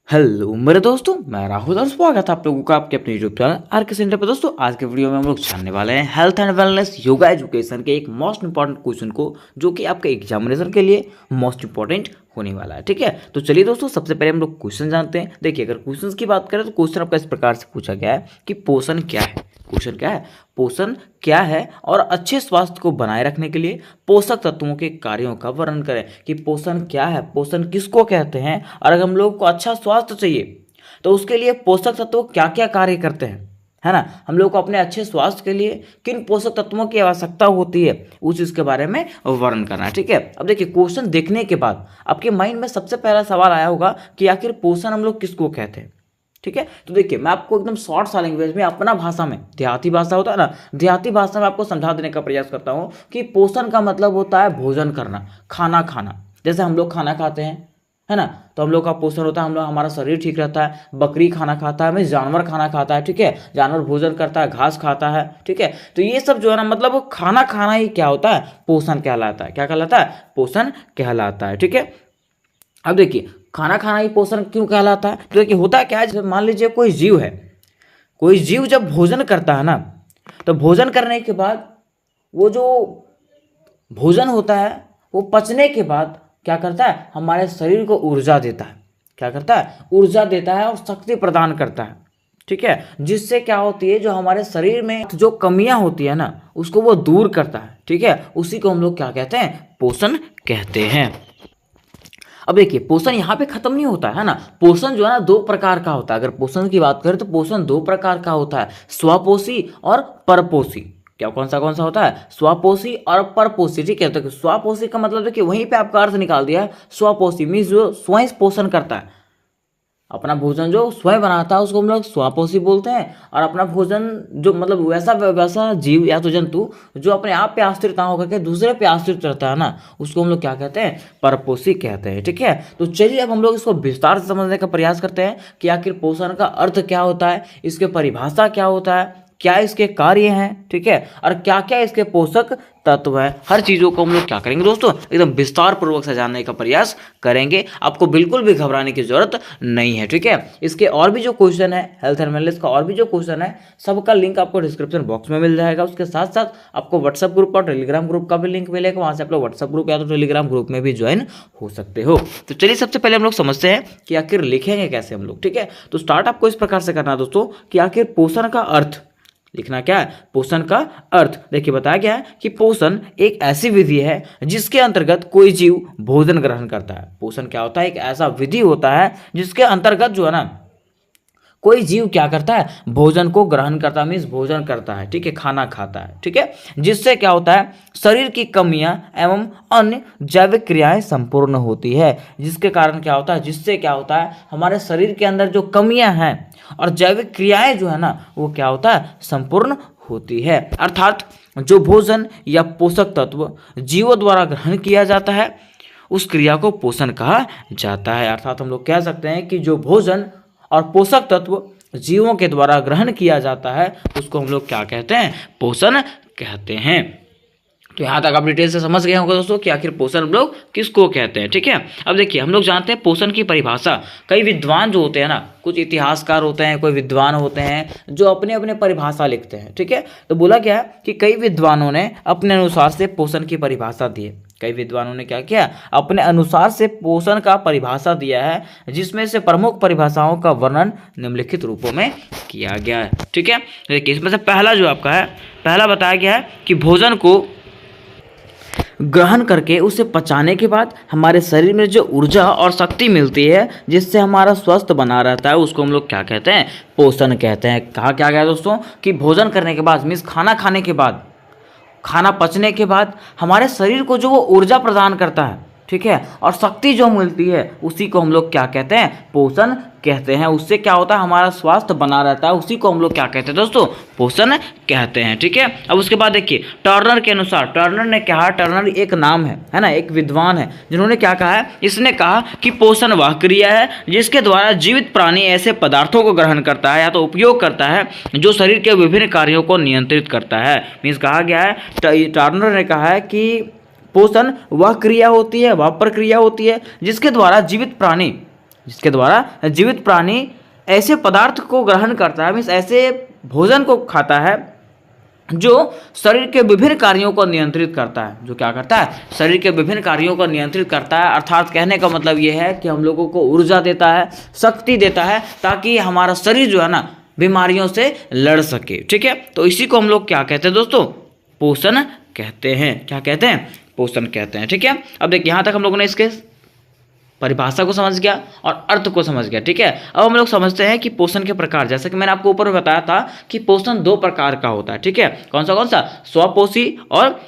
Hello मेरे दोस्तों, मैं राहुल और स्वागत है आप लोगों का आपके अपने यूट्यूब चैनल आर के सेंटर पर। दोस्तों आज के वीडियो में हम लोग जानने वाले हैं health and wellness yoga education के एक मोस्ट इंपॉर्टेंट क्वेश्चन को, जो कि आपके एग्जामिनेशन के लिए मोस्ट इंपॉर्टेंट होने वाला है। ठीक है, तो चलिए दोस्तों सबसे पहले हम लोग क्वेश्चन जानते हैं। देखिए, अगर क्वेश्चन की बात करें तो क्वेश्चन आपका इस प्रकार से पूछा गया है कि पोषण क्या है। क्वेश्चन क्या है? पोषण क्या है और अच्छे स्वास्थ्य को बनाए रखने के लिए पोषक तत्वों के कार्यों का वर्णन करें। कि पोषण क्या है, पोषण किसको कहते हैं, और अगर हम लोग को अच्छा स्वास्थ्य चाहिए तो उसके लिए पोषक तत्व क्या क्या कार्य करते हैं, है ना। हम लोग को अपने अच्छे स्वास्थ्य के लिए किन पोषक तत्वों की आवश्यकता होती है, उस चीज़ के बारे में वर्णन करना है। ठीक है, अब देखिए क्वेश्चन देखने के बाद आपके माइंड में सबसे पहला सवाल आया होगा कि आखिर पोषण हम लोग किसको कहते हैं। ठीक है, तो देखिए मैं आपको एकदम शॉर्ट सा लैंग्वेज में, अपना भाषा में, देहाती भाषा होता है ना, देहाती भाषा में आपको समझा देने का प्रयास करता हूँ कि पोषण का मतलब होता है भोजन करना, खाना खाना। जैसे हम लोग खाना खाते हैं, है ना, तो हम लोग का पोषण होता है, हम लोग हमारा शरीर ठीक रहता है। बकरी खाना खाता है, मीन्स जानवर खाना खाता है। ठीक है, जानवर भोजन करता है, घास खाता है। ठीक है, तो ये सब जो है ना, मतलब वो खाना खाना ही क्या होता है, पोषण कहलाता है। क्या कहलाता है? पोषण कहलाता है। ठीक है, अब देखिए खाना खाना ही पोषण क्यों कहलाता है। तो देखिए होता क्या है, जैसे मान लीजिए कोई जीव है, कोई जीव जब भोजन करता है ना, तो भोजन करने के बाद वो जो भोजन होता है वो पचने के बाद क्या करता है, हमारे शरीर को ऊर्जा देता है। क्या करता है? ऊर्जा देता है और शक्ति प्रदान करता है। ठीक है, जिससे क्या होती है, जो हमारे शरीर में जो कमियां होती है ना, उसको वो दूर करता है। ठीक है, उसी को हम लोग क्या कहते हैं, पोषण कहते हैं। अब देखिए पोषण यहाँ पे खत्म नहीं होता है ना। पोषण जो है ना दो प्रकार का होता है। अगर पोषण की बात करें तो पोषण दो प्रकार का होता है, स्वपोषी और परपोषी। क्या कौन सा होता है? स्वपोषी और परपोषी। ठीक है, तो स्वपोषी का मतलब देखिए वहीं पे आपका अर्थ निकाल दिया है। स्वपोषी मीन्स जो स्वयं पोषण करता है, अपना भोजन जो स्वयं बनाता है उसको हम लोग स्वपोषी बोलते हैं। और अपना भोजन जो मतलब वैसा जीव या तो जंतु जो अपने आप पे आश्रित ना होकर के दूसरे पे आश्रित रहता है ना, उसको हम लोग क्या कहते हैं, परपोषी कहते हैं। ठीक है, तो चलिए अब हम लोग इसको विस्तार से समझने का प्रयास करते हैं कि आखिर पोषण का अर्थ क्या होता है, इसके परिभाषा क्या होता है, क्या इसके कार्य हैं। ठीक है, और क्या क्या इसके पोषक तत्व है। हर चीज़ों को हम लोग क्या करेंगे दोस्तों, एकदम विस्तार पूर्वक से जानने का प्रयास करेंगे। आपको बिल्कुल भी घबराने की जरूरत नहीं है। ठीक है, इसके और भी जो क्वेश्चन है, हेल्थ एंड वेलनेस का और भी जो क्वेश्चन है, सबका लिंक आपको डिस्क्रिप्शन बॉक्स में मिल जाएगा। उसके साथ साथ आपको व्हाट्सएप ग्रुप और टेलीग्राम ग्रुप का भी लिंक मिलेगा, वहाँ से आप लोग व्हाट्सएप ग्रुप या तो टेलीग्राम ग्रुप में भी ज्वाइन हो सकते हो। तो चलिए सबसे पहले हम लोग समझते हैं कि आखिर लिखेंगे कैसे हम लोग। ठीक है, तो स्टार्ट आपको इस प्रकार से करना है दोस्तों कि आखिर पोषण का अर्थ लिखना क्या है। पोषण का अर्थ देखिए बताया गया है कि पोषण एक ऐसी विधि है जिसके अंतर्गत कोई जीव भोजन ग्रहण करता है। पोषण क्या होता है? एक ऐसा विधि होता है जिसके अंतर्गत जो है ना कोई जीव क्या करता है, भोजन को ग्रहण करता है, मीन्स भोजन करता है। ठीक है, खाना खाता है। ठीक है, जिससे क्या होता है, शरीर की कमियां एवं अन्य जैविक क्रियाएं संपूर्ण होती है। जिसके कारण क्या होता है, जिससे क्या होता है, हमारे शरीर के अंदर जो कमियां हैं और जैविक क्रियाएं जो है ना, वो क्या होता है, संपूर्ण होती है। अर्थात जो भोजन या पोषक तत्व जीवों द्वारा ग्रहण किया जाता है उस क्रिया को पोषण कहा जाता है। अर्थात हम लोग कह सकते हैं कि जो भोजन और पोषक तत्व जीवों के द्वारा ग्रहण किया जाता है उसको हम लोग क्या कहते हैं, पोषण कहते हैं। तो यहाँ तक आप डिटेल से समझ गए होंगे दोस्तों कि आखिर पोषण हम लोग किसको कहते हैं। ठीक है, अब देखिए हम लोग जानते हैं पोषण की परिभाषा। कई विद्वान जो होते हैं ना, कुछ इतिहासकार होते हैं, कोई विद्वान होते हैं जो अपने अपने परिभाषा लिखते हैं। ठीक है, तो बोला गया कि कई विद्वानों ने अपने अनुसार से पोषण की परिभाषा दी है। कई विद्वानों ने क्या किया, अपने अनुसार से पोषण का परिभाषा दिया है, जिसमें से प्रमुख परिभाषाओं का वर्णन निम्नलिखित रूपों में किया गया है। ठीक है, देखिए इसमें से पहला जो आपका है, पहला बताया गया है कि भोजन को ग्रहण करके उसे पचाने के बाद हमारे शरीर में जो ऊर्जा और शक्ति मिलती है जिससे हमारा स्वस्थ बना रहता है उसको हम लोग क्या कहते हैं, पोषण कहते हैं। कहा क्या गया दोस्तों कि भोजन करने के बाद मीन्स खाना खाने के बाद, खाना पचने के बाद हमारे शरीर को जो वो ऊर्जा प्रदान करता है, ठीक है, और शक्ति जो मिलती है उसी को हम लोग क्या कहते हैं, पोषण कहते हैं। उससे क्या होता है, हमारा स्वास्थ्य बना रहता है, उसी को हम लोग क्या कहते हैं दोस्तों, पोषण कहते हैं। ठीक है, अब उसके बाद देखिए टर्नर के अनुसार, टर्नर ने कहा, टर्नर एक नाम है ना, एक विद्वान है जिन्होंने क्या कहा है, इसने कहा कि पोषण वह क्रिया है जिसके द्वारा जीवित प्राणी ऐसे पदार्थों को ग्रहण करता है या तो उपयोग करता है जो शरीर के विभिन्न कार्यों को नियंत्रित करता है। मीन्स कहा गया है, टर्नर ने कहा है कि पोषण वह क्रिया होती है, वह प्रक्रिया होती है जिसके द्वारा जीवित प्राणी जिसके द्वारा जीवित प्राणी ऐसे पदार्थ को ग्रहण करता है, मीन्स ऐसे भोजन को खाता है जो शरीर के विभिन्न कार्यों को नियंत्रित करता है। जो क्या करता है? शरीर के विभिन्न कार्यों को नियंत्रित करता है। अर्थात कहने का मतलब ये है कि हम लोगों को ऊर्जा देता है, शक्ति देता है, ताकि हमारा शरीर जो है ना बीमारियों से लड़ सके। ठीक है, तो इसी को हम लोग क्या कहते हैं दोस्तों? पोषण कहते हैं। क्या कहते हैं? पोषण कहते हैं। ठीक है, अब देखिए यहाँ तक हम लोगों ने इसके परिभाषा को समझ गया और अर्थ को समझ गया। ठीक है, अब हम लोग समझते हैं कि पोषण के प्रकार। जैसे कि मैंने आपको ऊपर बताया था कि पोषण 2 प्रकार का होता है। ठीक है, कौन सा? स्वपोषी और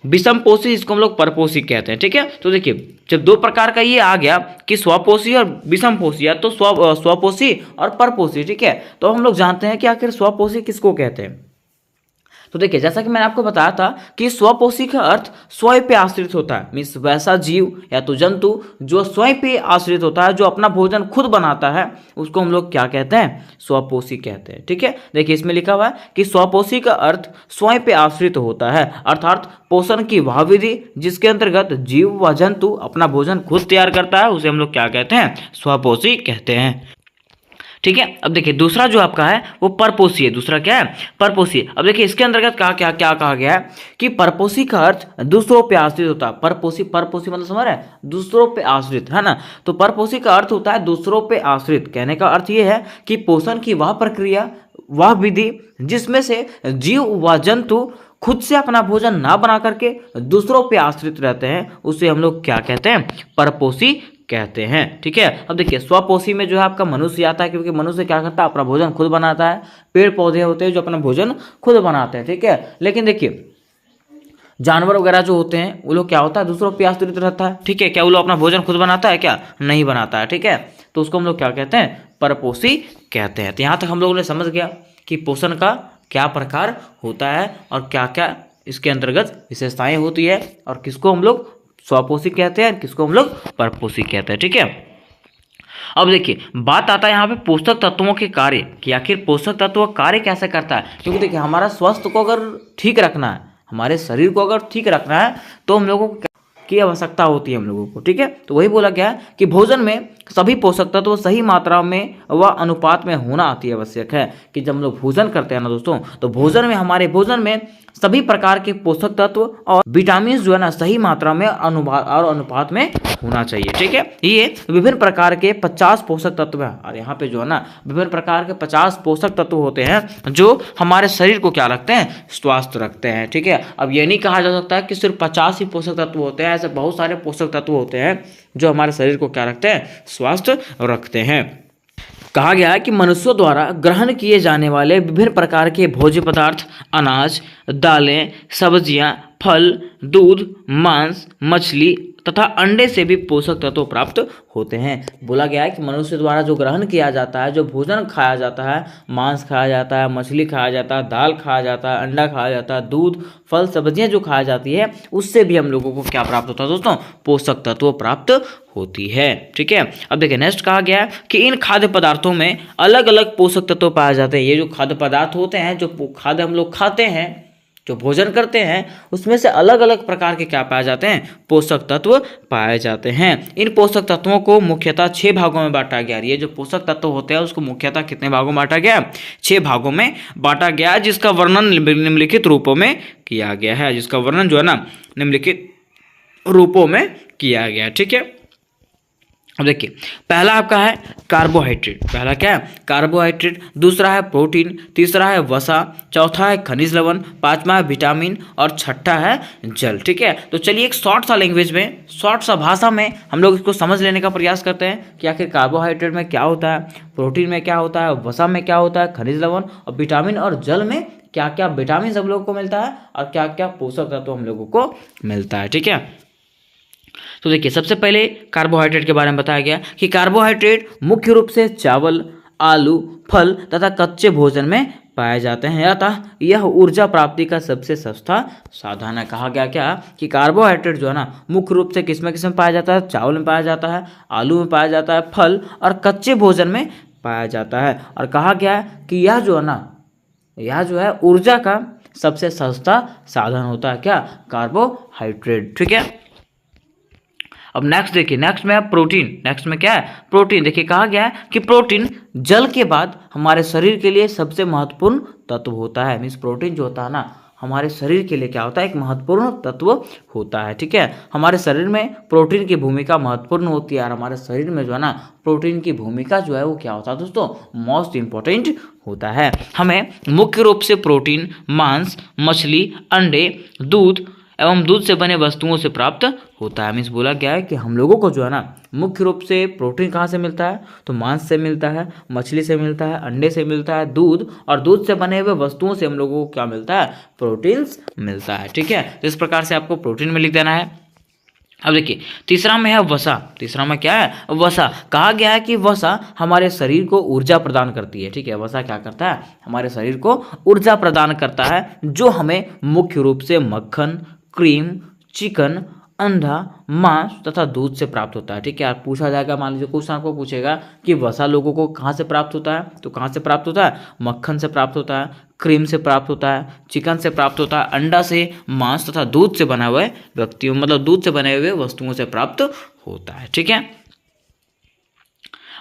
विषम पोषी, इसको हम लोग परपोषी कहते हैं। ठीक है, तो देखिए जब 2 प्रकार का ये आ गया कि स्वपोषी और विषम पोषी, या तो स्वपोषी और परपोषी। ठीक है, तो हम लोग जानते हैं कि आखिर स्वपोषी किसको कहते हैं। तो देखिए जैसा कि मैंने आपको बताया था कि स्वपोषी का अर्थ स्वयं पे आश्रित होता है, मीन्स वैसा जीव या तो जंतु जो स्वयं पे आश्रित होता है, जो अपना भोजन खुद बनाता है, उसको हम लोग क्या कहते हैं? स्वपोषी कहते हैं। ठीक है, देखिए इसमें लिखा हुआ है कि स्वपोषी का अर्थ स्वयं पे आश्रित होता है, अर्थात पोषण की वह विधि जिसके अंतर्गत जीव व जंतु अपना भोजन खुद तैयार करता है, उसे हम लोग क्या कहते हैं? स्वपोषी कहते हैं। ठीक है, अब देखिए दूसरा जो आपका है वो परपोषी है। दूसरा क्या है? परपोषी। अब देखिए इसके अंतर्गत क्या कहा गया है कि परपोषी का अर्थ दूसरों पे आश्रित होता है। परपोषी मतलब समझ रहे हैं? दूसरों पे आश्रित, है ना। तो परपोषी का अर्थ होता है दूसरों पे आश्रित। कहने का अर्थ ये है कि पोषण की वह प्रक्रिया, वह विधि जिसमें से जीव व जंतु खुद से अपना भोजन ना बना करके दूसरों पे आश्रित रहते हैं, उसे हम लोग क्या कहते हैं? परपोषी कहते हैं। ठीक है, अब देखिए स्वपोषी में जो है आपका मनुष्य आता है, क्योंकि मनुष्य क्या करता है? अपना भोजन खुद बनाता है। पेड़ पौधे होते हैं जो अपना भोजन खुद बनाते हैं। ठीक है, लेकिन देखिए जानवर वगैरह जो होते हैं वो लोग क्या होता है? दूसरों पे आश्रित रहता है। ठीक है, क्या वो लोग अपना भोजन खुद बनाता है? क्या नहीं बनाता है। ठीक है, तो उसको हम लोग क्या कहते हैं? परपोषी कहते हैं। तो यहाँ तक हम लोगों ने समझ गया कि पोषण का क्या प्रकार होता है और क्या क्या इसके अंतर्गत विशेषताएं होती है, और किसको हम लोग स्वपोषी कहते हैं, किसको हम लोग परपोषी कहते हैं। ठीक है, अब देखिए बात आता है यहाँ पे पोषक तत्वों के कार्य कि आखिर पोषक तत्व कार्य कैसे करता है। क्योंकि देखिए हमारा स्वास्थ्य को अगर ठीक रखना है, हमारे शरीर को अगर ठीक रखना है, तो हम लोगों को की आवश्यकता होती है हम लोगों को। ठीक है, तो वही बोला गया है कि भोजन में सभी पोषक तत्व सही मात्रा में व अनुपात में होना अति आवश्यक है। कि जब हम लोग भोजन करते हैं ना दोस्तों, तो भोजन में, हमारे भोजन में सभी प्रकार के पोषक तत्व और विटामिन जो है ना सही मात्रा में अनुपात में होना चाहिए। ठीक है, ये विभिन्न प्रकार के 50 पोषक तत्व है, और यहाँ पे जो है ना विभिन्न प्रकार के 50 पोषक तत्व होते हैं जो हमारे शरीर को क्या रखते हैं? स्वस्थ रखते हैं। ठीक है, अब ये नहीं कहा जा सकता कि सिर्फ 50 ही पोषक तत्व होते हैं, ऐसे बहुत सारे पोषक तत्व होते हैं जो हमारे शरीर को क्या रखते हैं? स्वस्थ रखते हैं। कहा गया है कि मनुष्यों द्वारा ग्रहण किए जाने वाले विभिन्न प्रकार के भोज्य पदार्थ, अनाज, दालें, सब्जियां, फल, दूध, मांस, मछली तथा अंडे से भी पोषक तत्व प्राप्त होते हैं। बोला गया है कि मनुष्य द्वारा जो ग्रहण किया जाता है, जो भोजन खाया जाता है, मांस खाया जाता है, मछली खाया जाता है, दाल खाया जाता है, अंडा खाया जाता है, दूध, फल, सब्जियां जो खाया जाती है, उससे भी हम लोगों को क्या प्राप्त होता है दोस्तों? पोषक तत्व प्राप्त होती है। ठीक है, अब देखिए नेक्स्ट कहा गया है कि इन खाद्य पदार्थों में अलग अलग पोषक तत्व पाए जाते हैं। ये जो खाद्य पदार्थ होते हैं, जो खाद्य हम लोग खाते हैं, जो भोजन करते हैं, उसमें से अलग अलग प्रकार के क्या पाए जाते हैं? पोषक तत्व पाए जाते हैं। इन पोषक तत्वों को मुख्यतः 6 भागों में बांटा गया। ये जो पोषक तत्व होते हैं उसको मुख्यतः कितने भागों में बांटा गया? 6 भागों में बांटा गया, जिसका वर्णन निम्नलिखित रूपों में किया गया है। जिसका वर्णन जो है ना निम्नलिखित रूपों में किया गया। ठीक है, अब देखिए पहला आपका है कार्बोहाइड्रेट। पहला क्या है? कार्बोहाइड्रेट। दूसरा है प्रोटीन। तीसरा है वसा। चौथा है खनिज लवण। पांचवा है विटामिन। और छठा है जल। ठीक है, तो चलिए एक शॉर्ट सा लैंग्वेज में, शॉर्ट सा भाषा में हम लोग इसको समझ लेने का प्रयास करते हैं कि आखिर कार्बोहाइड्रेट में क्या होता है, प्रोटीन में क्या होता है, वसा में क्या होता है, खनिज लवण और विटामिन और जल में क्या क्या विटामिन हम लोगों को मिलता है और क्या क्या पोषक तत्व हम लोगों को मिलता है। ठीक है, तो देखिए सबसे पहले कार्बोहाइड्रेट के बारे में बताया गया कि कार्बोहाइड्रेट मुख्य रूप से चावल, आलू, फल तथा कच्चे भोजन में पाए जाते हैं, अतः यह ऊर्जा प्राप्ति का सबसे सस्ता साधन है। कहा गया क्या कि कार्बोहाइड्रेट जो है ना मुख्य रूप से किस में पाया जाता है? चावल में पाया जाता है, आलू में पाया जाता है, फल और कच्चे भोजन में पाया जाता है। और कहा गया है कि यह जो है ना, यह जो है ऊर्जा का सबसे सस्ता साधन होता है। क्या? कार्बोहाइड्रेट। ठीक है, अब नेक्स्ट देखिए, नेक्स्ट में है प्रोटीन। नेक्स्ट में क्या है? प्रोटीन। देखिए कहा गया है कि प्रोटीन जल के बाद हमारे शरीर के लिए सबसे महत्वपूर्ण तत्व होता है। मीन्स प्रोटीन जो होता है ना, हमारे शरीर के लिए क्या होता है? एक महत्वपूर्ण तत्व होता है। ठीक है, हमारे शरीर में प्रोटीन की भूमिका महत्वपूर्ण होती है और हमारे शरीर में जो है ना प्रोटीन की भूमिका जो है वो क्या होता है दोस्तों? मोस्ट इंपॉर्टेंट होता है। हमें मुख्य रूप से प्रोटीन मांस, मछली, अंडे, दूध एवं दूध से बने वस्तुओं से प्राप्त होता है। मीन्स बोला गया है कि हम लोगों को जो है ना मुख्य रूप से प्रोटीन कहाँ से मिलता है? तो मांस से मिलता है, मछली से मिलता है, अंडे से मिलता है, दूध और दूध से बने हुए वस्तुओं से हम लोगों को क्या मिलता है? प्रोटीन्स मिलता है। ठीक है, तो इस प्रकार से आपको प्रोटीन में लिख देना है। अब देखिए तीसरा में है वसा। तीसरा में क्या है? वसा। कहा गया है कि वसा हमारे शरीर को ऊर्जा प्रदान करती है। ठीक है, वसा क्या करता है? हमारे शरीर को ऊर्जा प्रदान करता है, जो हमें मुख्य रूप से मक्खन, क्रीम, चिकन, अंडा, मांस तथा दूध से प्राप्त होता है। ठीक है, पूछा जाएगा, मान लीजिए क्वेश्चन आपको पूछेगा कि वसा लोगों को कहाँ से प्राप्त होता है? तो कहाँ से प्राप्त होता है? मक्खन से प्राप्त होता है, क्रीम से प्राप्त होता है, चिकन से प्राप्त होता है, अंडा से, मांस तथा दूध से बना हुए व्यक्तियों मतलब दूध से बने हुए वस्तुओं से प्राप्त होता है। ठीक है,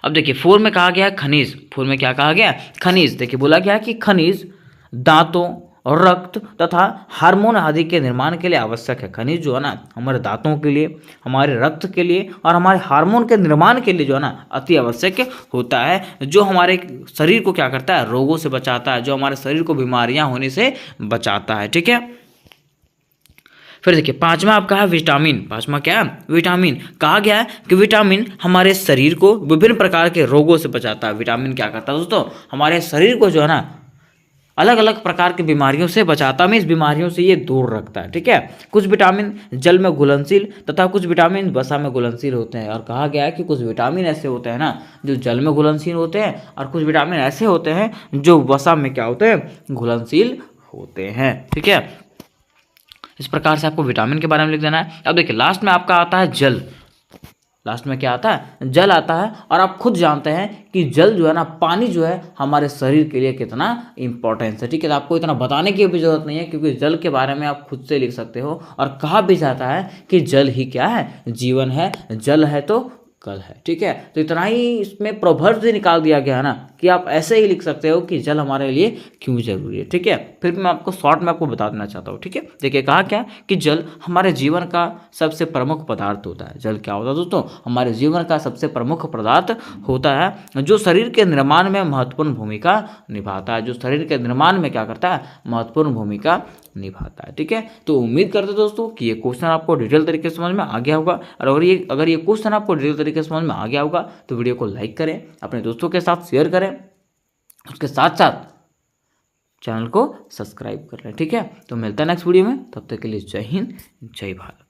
अब देखिए 4 में कहा गया है खनिज। 4 में क्या कहा गया? खनिज। देखिए बोला गया है कि खनिज दांतों और रक्त तथा हार्मोन आदि के निर्माण के लिए आवश्यक है। खनिज जो है ना हमारे दांतों के लिए, हमारे रक्त के लिए और हमारे हार्मोन के निर्माण के लिए जो है ना अति आवश्यक होता है, जो हमारे शरीर को क्या करता है? रोगों से बचाता है, जो हमारे शरीर को बीमारियां होने से बचाता है। ठीक है, फिर देखिए 5वां आपका है विटामिन। 5वां क्या है? विटामिन। कहा गया है कि विटामिन हमारे शरीर को विभिन्न प्रकार के रोगों से बचाता है। विटामिन क्या करता है दोस्तों? हमारे शरीर को जो है ना अलग अलग प्रकार की बीमारियों से बचाता है। इस बीमारियों से ये दूर रखता है। ठीक है, कुछ विटामिन जल में घुलनशील तथा कुछ विटामिन वसा में घुलनशील होते हैं। और कहा गया है कि कुछ विटामिन ऐसे होते हैं ना जो जल में घुलनशील होते हैं और कुछ विटामिन ऐसे होते हैं जो वसा में क्या होते हैं? घुलनशील होते हैं। ठीक है, इस प्रकार से आपको विटामिन के बारे में लिख देना है। अब देखिए लास्ट में आपका आता है जल। लास्ट में क्या आता है? जल आता है। और आप खुद जानते हैं कि जल जो है ना, पानी जो है हमारे शरीर के लिए कितना इंपॉर्टेंस है। ठीक है, तो आपको इतना बताने की भी जरूरत नहीं है, क्योंकि जल के बारे में आप खुद से लिख सकते हो। और कहा भी जाता है कि जल ही क्या है? जीवन है। जल है तो कल है। ठीक है, तो इतना ही इसमें प्रोवर्ब से निकाल दिया गया है ना कि आप ऐसे ही लिख सकते हो कि जल हमारे लिए क्यों जरूरी है। ठीक है, फिर मैं आपको शॉर्ट में आपको बता देना चाहता हूँ। ठीक है, देखिए कहा क्या कि जल हमारे जीवन का सबसे प्रमुख पदार्थ होता है। जल क्या होता है दोस्तों? हमारे जीवन का सबसे प्रमुख पदार्थ होता है, जो शरीर के निर्माण में महत्वपूर्ण भूमिका निभाता है। जो शरीर के निर्माण में क्या करता है? महत्वपूर्ण भूमिका निभाता है। ठीक है, तो उम्मीद करते हैं दोस्तों कि ये क्वेश्चन आपको डिटेल तरीके से समझ में आ गया होगा। और अगर ये क्वेश्चन आपको डिटेल तरीके से समझ में आ गया होगा तो वीडियो को लाइक करें, अपने दोस्तों के साथ शेयर करें, उसके साथ साथ चैनल को सब्सक्राइब कर लें। ठीक है, तो मिलता है नेक्स्ट वीडियो में, तब तक के लिए जय हिंद, जय भारत।